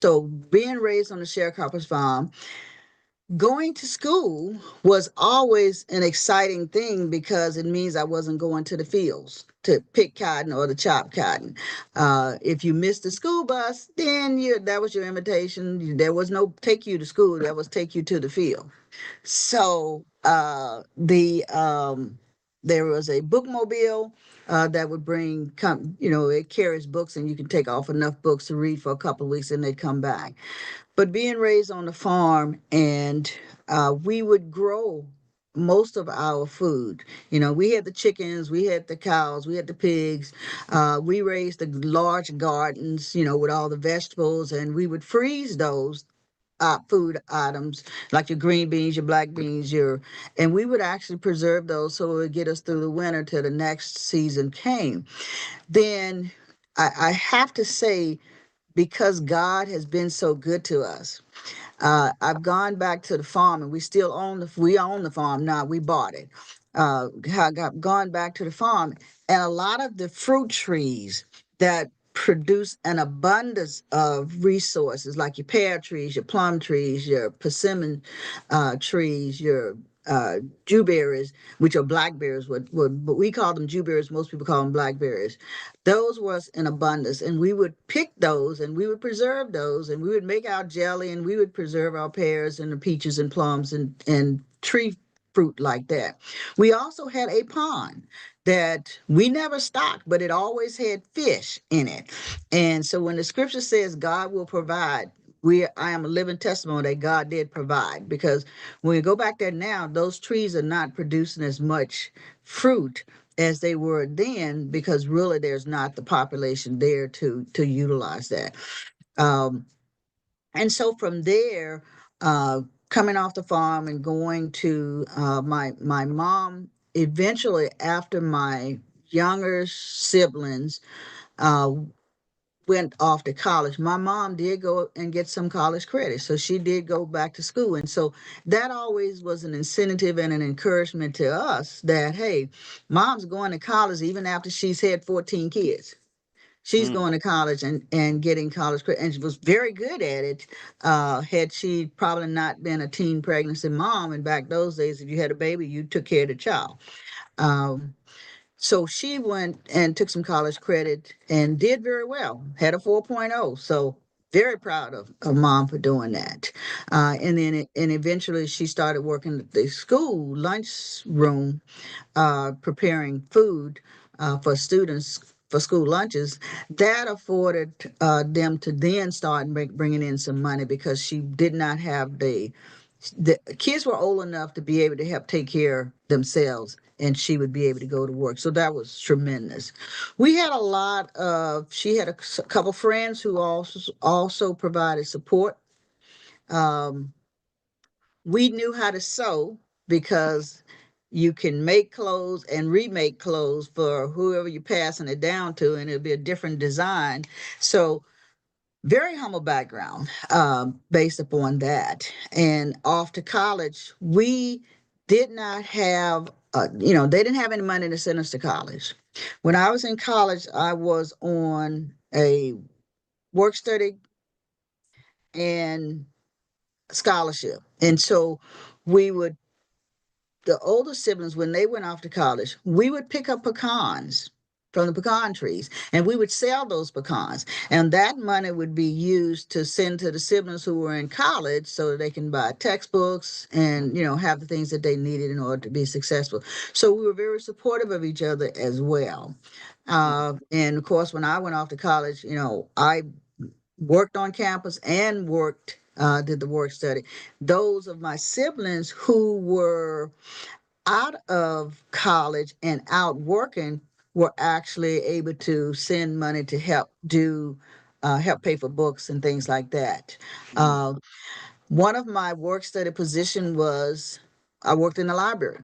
So being raised on the sharecropper's farm, going to school was always an exciting thing because it means I wasn't going to the fields to pick cotton or to chop cotton. If you missed the school bus, then that was your invitation. There was no take you to school. That was take you to the field. So there was a bookmobile that would it carries books and you can take off enough books to read for a couple of weeks and they'd come back. But being raised on the farm, and we would grow most of our food. We had the chickens, we had the cows, we had the pigs. We raised the large gardens, with all the vegetables, and we would freeze those food items like your green beans, your black beans, and we would actually preserve those so it would get us through the winter till the next season came. Then I have to say, because God has been so good to us, I've gone back to the farm, and we own the farm now. We bought it. I've gone back to the farm, and a lot of the fruit trees that produce an abundance of resources, like your pear trees, your plum trees, your persimmon trees, your dewberries, which are blackberries, but we call them dewberries. Most people call them blackberries. Those was in abundance, and we would pick those and we would preserve those, and we would make our jelly, and we would preserve our pears and the peaches and plums and tree fruit like that. We also had a pond that we never stocked, but it always had fish in it. And so when the scripture says God will provide, I am a living testimony that God did provide, because when we go back there now, those trees are not producing as much fruit as they were then, because really there's not the population there to utilize that. Um, and so from there, coming off the farm and going to my mom, eventually after my younger siblings uh, went off to college, my mom did go and get some college credit. So she did go back to school. And so that always was an incentive and an encouragement to us that, hey, mom's going to college even after she's had 14 kids. She's Mm. going to college and getting college credit. And she was very good at it. Had she probably not been a teen pregnancy mom, and back those days, if you had a baby, you took care of the child. Um, so she went and took some college credit and did very well, had a 4.0. So very proud of mom for doing that. And eventually she started working at the school lunch room, preparing food for students for school lunches. That afforded them to then start bringing in some money, because she did not have the kids were old enough to be able to help take care themselves, and she would be able to go to work. So that was tremendous. We had a lot of She had a couple friends who also provided support. um, we knew how to sew, because you can make clothes and remake clothes for whoever you're passing it down to, and it'll be a different design. So very humble background, based upon that. And off to college, we did not have, they didn't have any money to send us to college. When I was in college, I was on a work study and scholarship. And so we would, the older siblings, when they went off to college, we would pick up pecans from the pecan trees, and we would sell those pecans, and that money would be used to send to the siblings who were in college so that they can buy textbooks and have the things that they needed in order to be successful. So we were very supportive of each other as well. And of course, when I went off to college, I worked on campus and did the work study. Those of my siblings who were out of college and out working were actually able to send money to help pay for books and things like that. Mm. Uh, One of my work study position was I worked in the library.